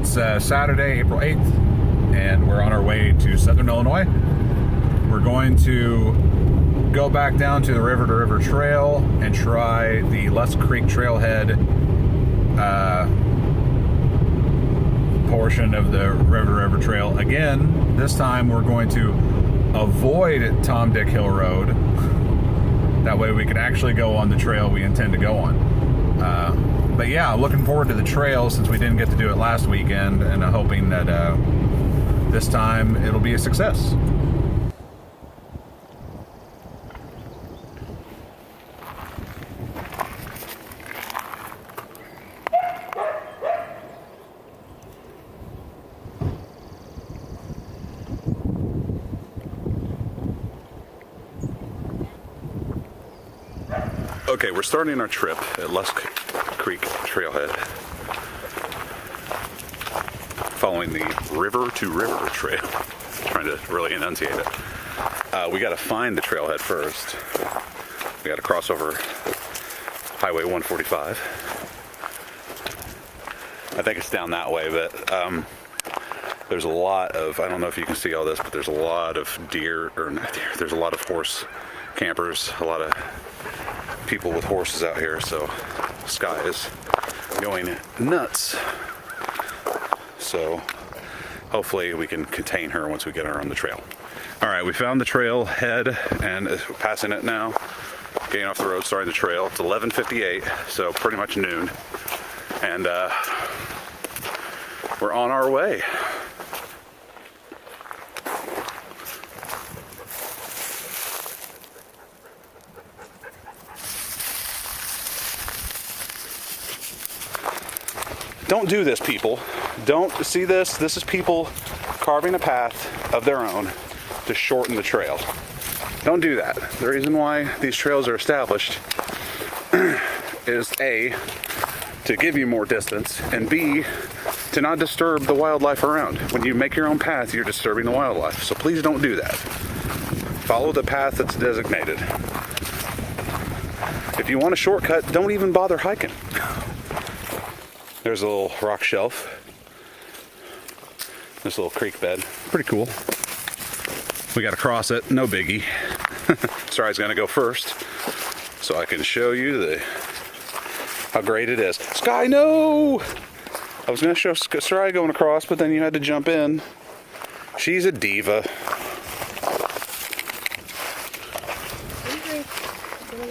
It's Saturday, April 8th, and we're on our way to Southern Illinois. We're going to go back down to the River to River Trail and try the Lusk Creek trailhead portion of the River to River Trail. Again, this time we're going to avoid Tom Dick Hill Road. That way we can actually go on the trail we intend to go on. But yeah, looking forward to the trail since we didn't get to do it last weekend, and hoping that this time it'll be a success. Okay, we're starting our trip at Lusk Creek Trailhead, following the River to River Trail. Trying to really enunciate it. We got to find the trailhead first. We got to cross over Highway 145. I think it's down that way, but there's a lot of, I don't know if you can see all this, but there's a lot of there's a lot of horse campers, a lot of people with horses out here, so Sky is going nuts. So hopefully we can contain her once we get her on the trail. All right, we found the trail head and passing it now, getting off the road, starting the trail. It's 11:58, so pretty much noon, and we're on our way. Don't do this, people. Don't see this. This is people carving a path of their own to shorten the trail. Don't do that. The reason why these trails are established is A, to give you more distance, and B, to not disturb the wildlife around. When you make your own path, you're disturbing the wildlife. So please don't do that. Follow the path that's designated. If you want a shortcut, don't even bother hiking. There's a little rock shelf. This little creek bed. Pretty cool. We gotta cross it, no biggie. Sarai's gonna go first, so I can show you how great it is. Sky, no! I was gonna show Sarai going across, but then you had to jump in. She's a diva.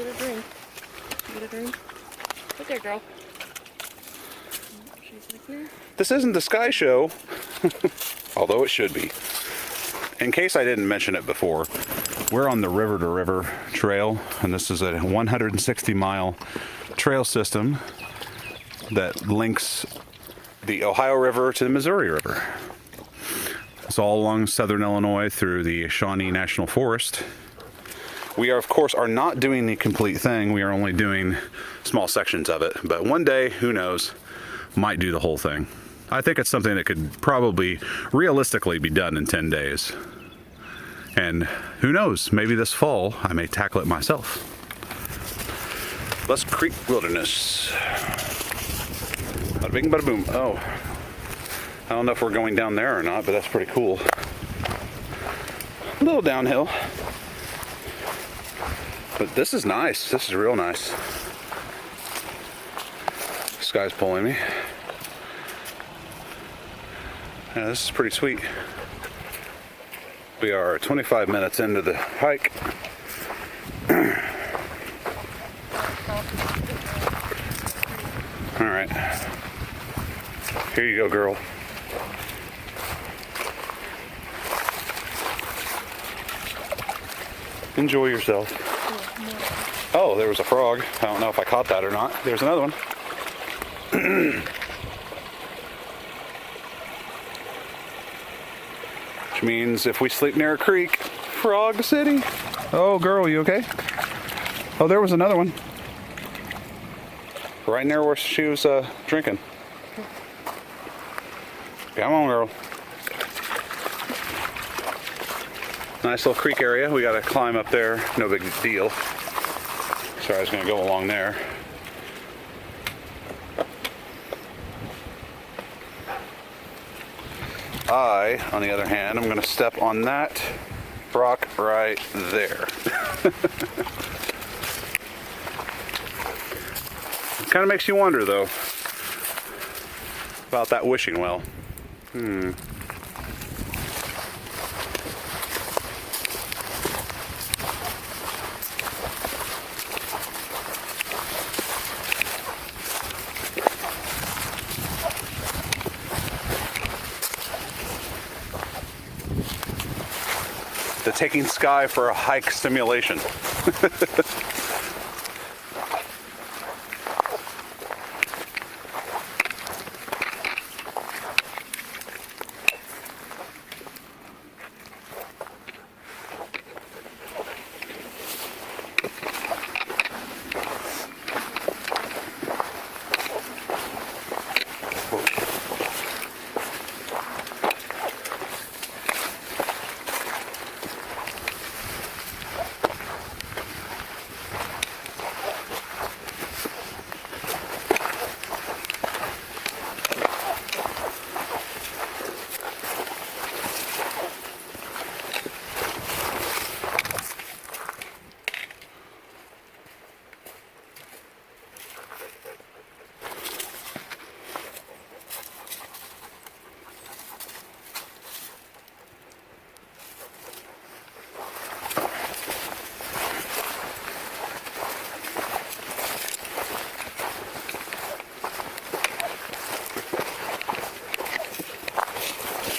Get a drink. Good there, girl. This isn't the Sky Show, although it should be. In case I didn't mention it before, we're on the River to River Trail, and this is a 160-mile trail system that links the Ohio River to the Missouri River. It's all along southern Illinois through the Shawnee National Forest. We are, of course, not doing the complete thing. We are only doing small sections of it, but one day, who knows, might do the whole thing. I think it's something that could probably realistically be done in 10 days. And who knows, maybe this fall I may tackle it myself. Lusk Creek Wilderness. Bada bing, bada boom. Oh, I don't know if we're going down there or not, but that's pretty cool. A little downhill. But this is nice. This is real nice. This guy's pulling me. Yeah, this is pretty sweet. We are 25 minutes into the hike. All right. Here you go, girl. Enjoy yourself. Oh, there was a frog. I don't know if I caught that or not. There's another one. Which means if we sleep near a creek, Frog City. Oh, girl, you okay? Oh, there was another one. Right near where she was drinking. Come on, girl. Nice little creek area. We gotta climb up there. No big deal. Sorry, I was gonna go along there. I, on the other hand, I'm going to step on that rock right there. It kind of makes you wonder, though, about that wishing well. The taking sky for a hike simulation.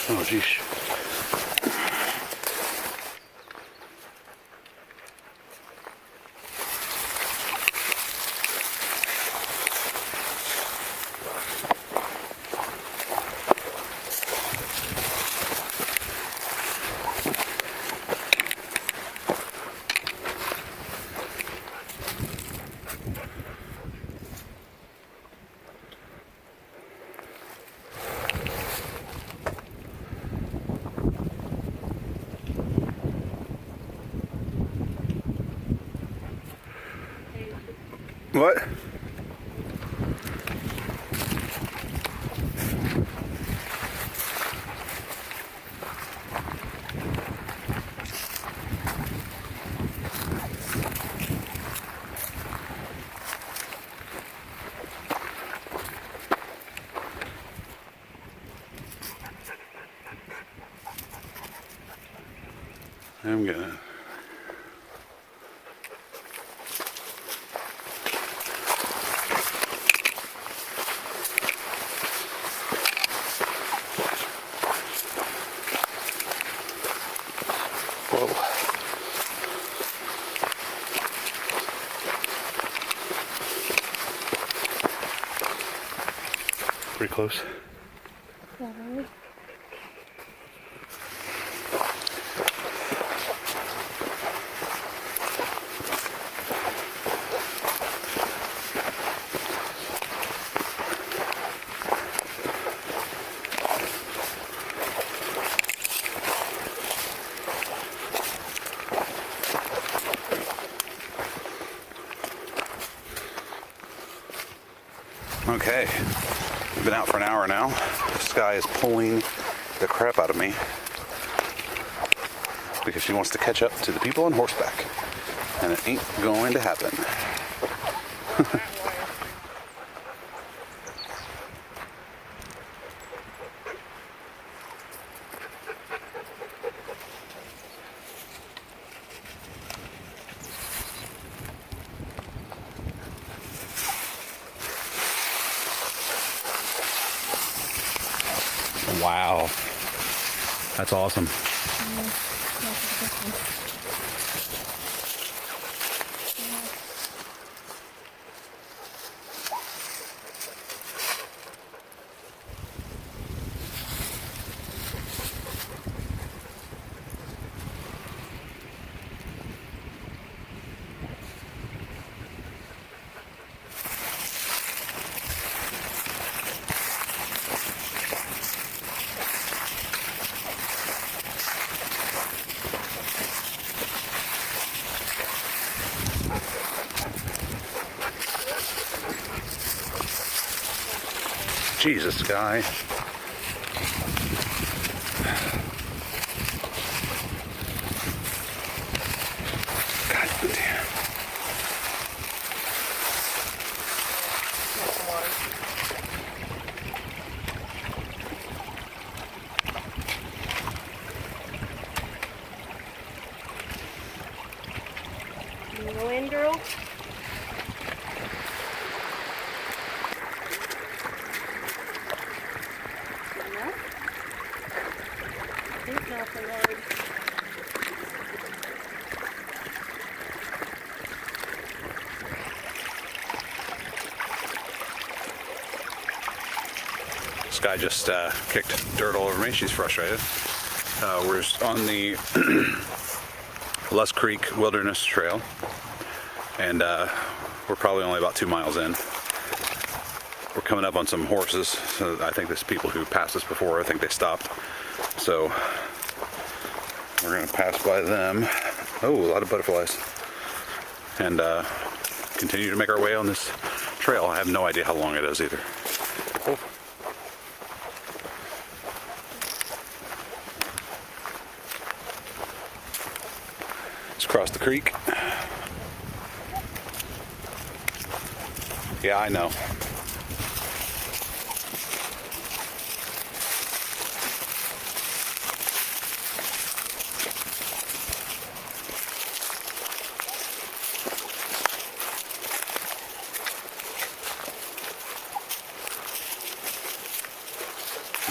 Oh, geez. What? I'm gonna. Whoa. Pretty close. Yeah, really? Okay, we've been out for an hour now. The sky is pulling the crap out of me because she wants to catch up to the people on horseback, and it ain't going to happen. Wow, that's awesome. Jesus, guy. Sky just kicked dirt all over me. She's frustrated. We're on the Lusk Creek Wilderness Trail, and we're probably only about 2 miles in. We're coming up on some horses. So I think there's people who passed us before. I think they stopped. So we're going to pass by them. Oh, a lot of butterflies. And continue to make our way on this trail. I have no idea how long it is either. Oh. Let's cross the creek. Yeah, I know.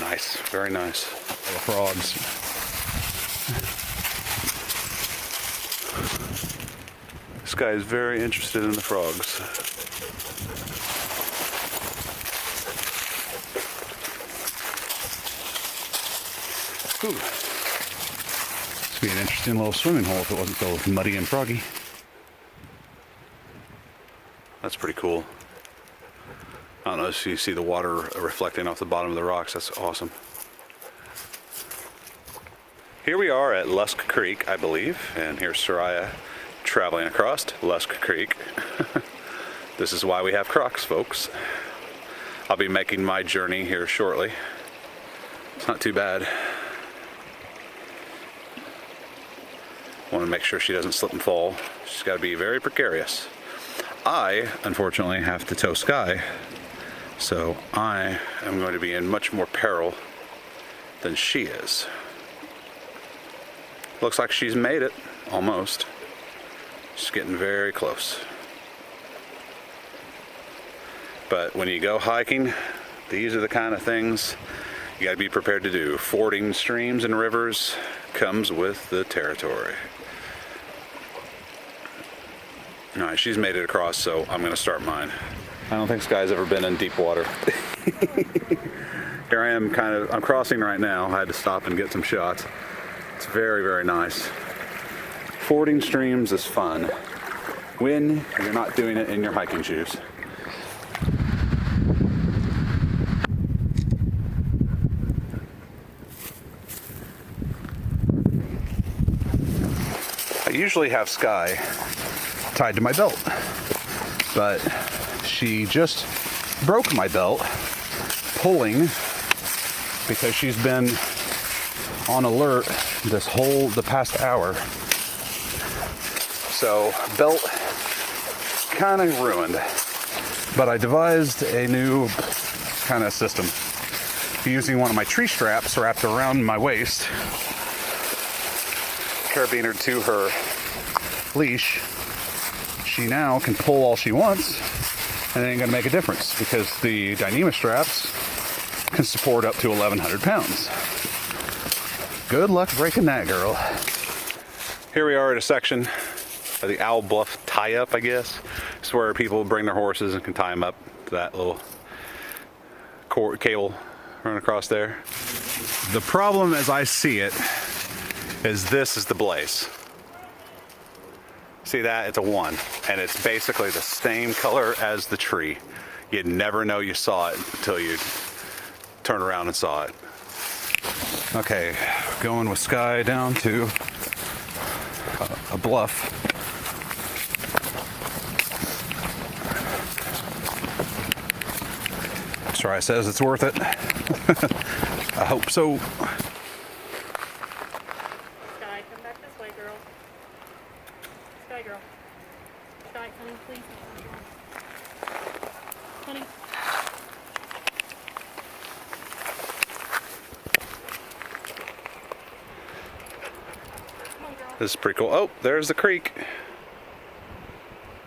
Nice, very nice. The frogs. This guy is very interested in the frogs. Ooh. This would be an interesting little swimming hole if it wasn't so muddy and froggy. That's pretty cool. I don't know if you see the water reflecting off the bottom of the rocks. That's awesome. Here we are at Lusk Creek, I believe, and here's Soraya traveling across Lusk Creek. This is why we have Crocs, folks. I'll be making my journey here shortly. It's not too bad. Want to make sure she doesn't slip and fall. She's got to be very precarious. I, unfortunately, have to tow Sky. So I am going to be in much more peril than she is. Looks like she's made it, almost. She's getting very close. But when you go hiking, these are the kind of things you gotta be prepared to do. Fording streams and rivers comes with the territory. All right, she's made it across, so I'm gonna start mine. I don't think Sky's ever been in deep water. Here I am I'm crossing right now. I had to stop and get some shots. It's very, very nice. Fording streams is fun when you're not doing it in your hiking shoes. I usually have Sky tied to my belt, but she just broke my belt pulling because she's been on alert the past hour. So belt kind of ruined, but I devised a new kind of system using one of my tree straps wrapped around my waist, carabinered to her leash. She now can pull all she wants, and it ain't gonna make a difference because the Dyneema straps can support up to 1,100 pounds. Good luck breaking that, girl. Here we are at a section of the Owl Bluff tie-up, I guess. It's where people bring their horses and can tie them up to that little cable running across there. The problem, as I see it, is this is the blaze. See that? It's a 1, and it's basically the same color as the tree. You'd never know you saw it until you turn around and saw it. Okay, going with Sky down to a bluff. Soraya says it's worth it. I hope so. Sky, come back this way, girl. Sky, girl. Sky, honey, please. Honey. Come on, girl. This is pretty cool. Oh, there's the creek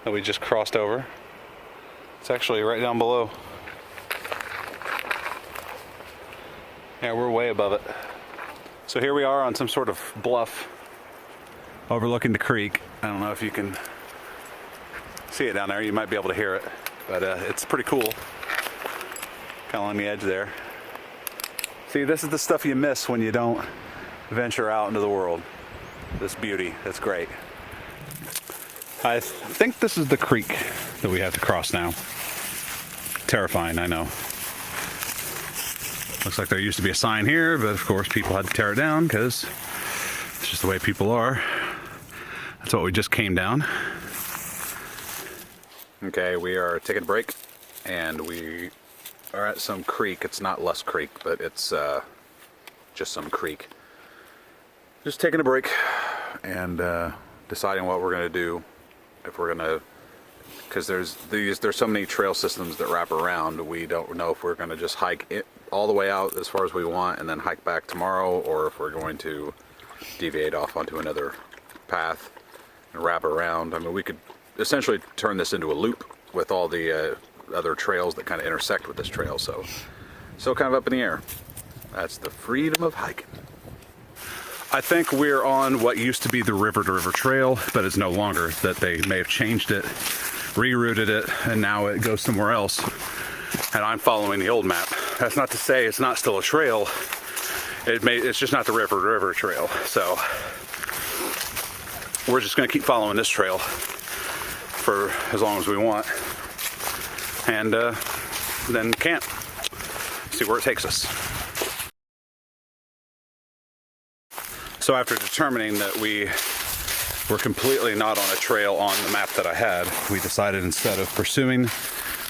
that we just crossed over. It's actually right down below. Yeah, we're way above it. So here we are on some sort of bluff overlooking the creek. I don't know if you can see it down there. You might be able to hear it, but it's pretty cool. Kind of on the edge there. See, this is the stuff you miss when you don't venture out into the world. This beauty, that's great. I think this is the creek that we have to cross now. Terrifying, I know. Looks like there used to be a sign here, but of course people had to tear it down because it's just the way people are. That's what we just came down. Okay, we are taking a break and we are at some creek. It's not Lusk Creek, but it's just some creek. Just taking a break and deciding what we're gonna do. If we're gonna, because there's so many trail systems that wrap around. We don't know if we're gonna just hike it all the way out as far as we want and then hike back tomorrow, or if we're going to deviate off onto another path and wrap around. I mean, we could essentially turn this into a loop with all the other trails that kind of intersect with this trail. So still kind of up in the air. That's the freedom of hiking. I think we're on what used to be the river to river trail, but it's no longer. That they may have changed it, rerouted it, and now it goes somewhere else. And I'm following the old map. That's not to say it's not still a trail. It's just not the river to river trail. So we're just gonna keep following this trail for as long as we want, and then camp. See where it takes us. So after determining that we were completely not on a trail on the map that I had, we decided instead of pursuing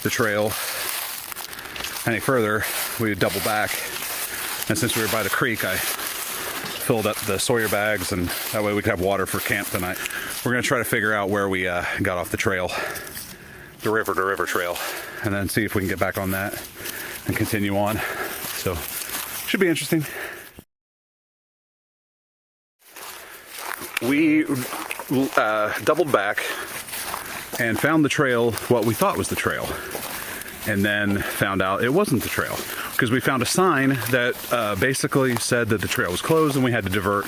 the trail any further, we would double back. And since we were by the creek, I filled up the Sawyer bags, and that way we could have water for camp tonight. We're gonna try to figure out where we got off the trail, the river to river trail, and then see if we can get back on that and continue on. So, should be interesting. We doubled back and found the trail, what we thought was the trail, and then found out it wasn't the trail because we found a sign that basically said that the trail was closed and we had to divert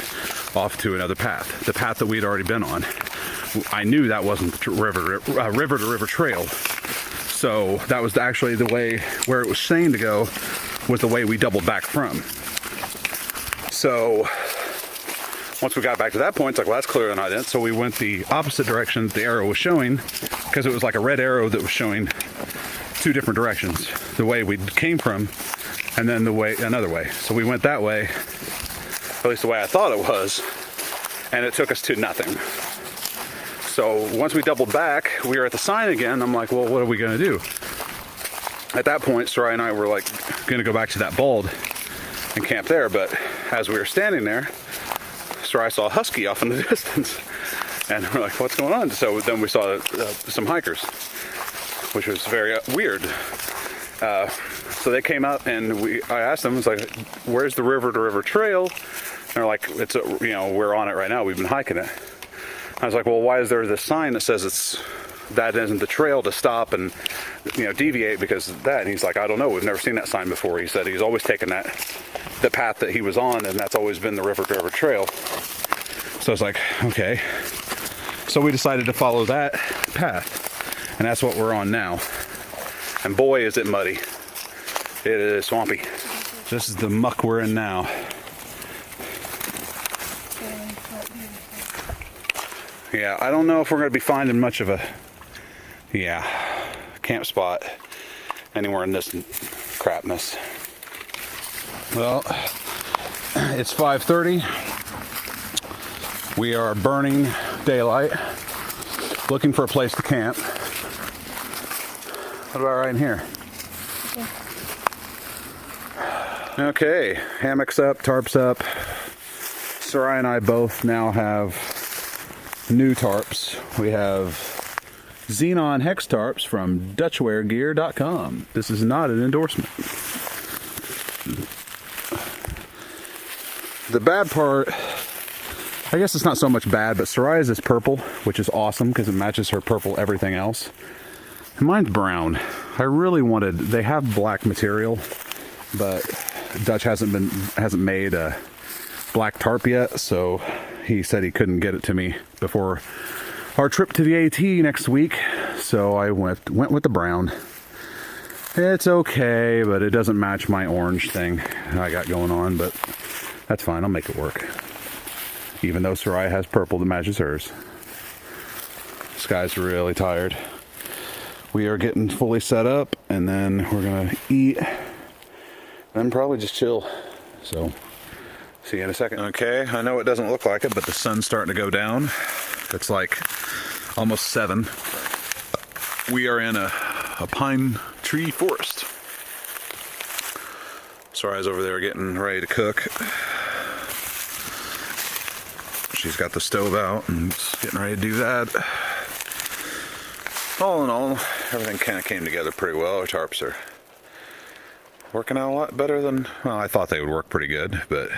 off to another path, the path that we'd already been on. I knew that wasn't the river to river trail, so that was actually the way where it was saying to go was the way we doubled back from. So once we got back to that point, it's like, well, that's clearly not it. So we went the opposite direction that the arrow was showing, because it was like a red arrow that was showing two different directions. The way we came from, and then another way. So we went that way, at least the way I thought it was, and it took us to nothing. So once we doubled back, we were at the sign again. I'm like, well, what are we gonna do? At that point, Sarai and I were like gonna go back to that bald and camp there, but as we were standing there, I saw a husky off in the distance, and we're like, what's going on? So then we saw some hikers, which was very weird. So they came up, and I asked them, it's like, where's the river to river trail? And they're like, we're on it right now, we've been hiking it. I was like, well, why is there this sign that says that isn't the trail to stop and deviate because of that? And he's like, I don't know, we've never seen that sign before. He said he's always taken the path that he was on, and that's always been the river to river trail. So I was like, okay. So we decided to follow that path, and that's what we're on now. And boy, is it muddy. It is swampy. This is the muck we're in now. Yeah, I don't know if we're going to be finding much of a camp spot anywhere in this crapness. Well, it's 5:30. We are burning daylight, looking for a place to camp. What about right in here? Okay, hammocks up, tarps up. Sarai and I both now have new tarps. We have Xenon Hex tarps from DutchwareGear.com. This is not an endorsement. The bad part, I guess it's not so much bad, but Sarai's is purple, which is awesome because it matches her purple everything else. And mine's brown. I really wanted, they have black material, but Dutch hasn't made a black tarp yet, so he said he couldn't get it to me before our trip to the AT next week. So I went with the brown. It's okay, but it doesn't match my orange thing I got going on, but that's fine. I'll make it work. Even though Soraya has purple that matches hers. This guy's really tired. We are getting fully set up, and then we're gonna eat, and probably just chill. So, see you in a second. Okay, I know it doesn't look like it, but the sun's starting to go down. It's like almost 7. We are in a pine tree forest. Soraya's over there getting ready to cook. She's got the stove out and getting ready to do that. All in all, everything kind of came together pretty well. Our tarps are working out a lot better than, well, I thought they would work pretty good, but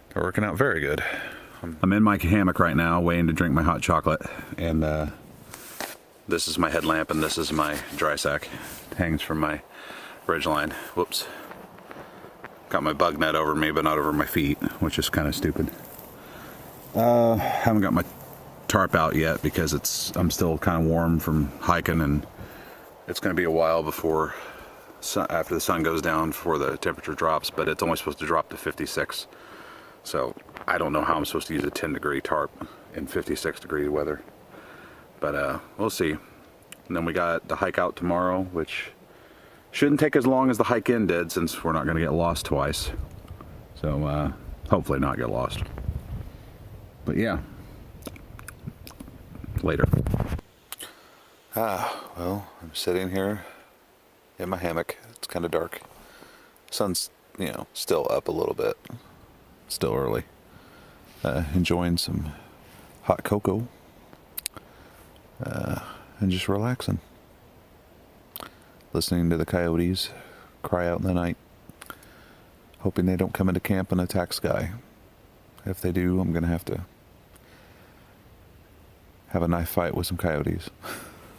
they're working out very good. I'm in my hammock right now, waiting to drink my hot chocolate, and this is my headlamp, and this is my dry sack. It hangs from my ridge line. Whoops. Got my bug net over me, but not over my feet, which is kind of stupid. Haven't got my tarp out yet because I'm still kind of warm from hiking, and it's going to be a while before after the sun goes down before the temperature drops, but it's only supposed to drop to 56. So I don't know how I'm supposed to use a 10-degree tarp in 56-degree weather. But we'll see. And then we got the hike out tomorrow, which shouldn't take as long as the hike in did, since we're not going to get lost twice. So hopefully not get lost. But yeah, later. Well, I'm sitting here in my hammock. It's kind of dark. Sun's, still up a little bit. Still early. Enjoying some hot cocoa. And just relaxing. Listening to the coyotes cry out in the night. Hoping they don't come into camp and attack Sky. If they do, I'm going to have a knife fight with some coyotes.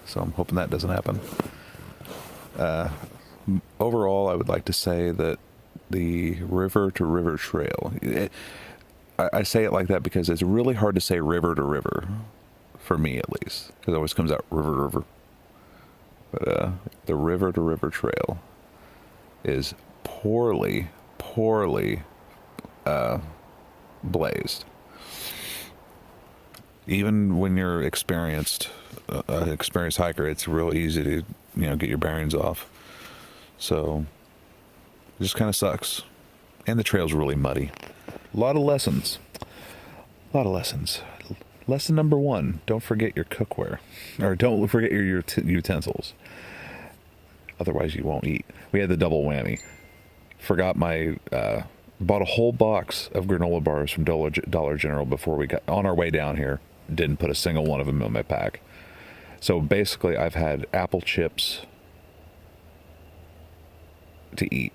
So I'm hoping that doesn't happen. Overall, I would like to say that the river to river trail, I say it like that because it's really hard to say river to river. For me, at least, because it always comes out river to river. But the river to river trail is poorly blazed. Even when you're an experienced hiker, it's real easy to get your bearings off. So it just kind of sucks. And the trail's really muddy. A lot of lessons. Lesson number 1, don't forget your cookware. Or don't forget your utensils. Otherwise you won't eat. We had the double whammy. Forgot bought a whole box of granola bars from Dollar General before we got on our way down here. Didn't put a single one of them in my pack. So basically I've had apple chips to eat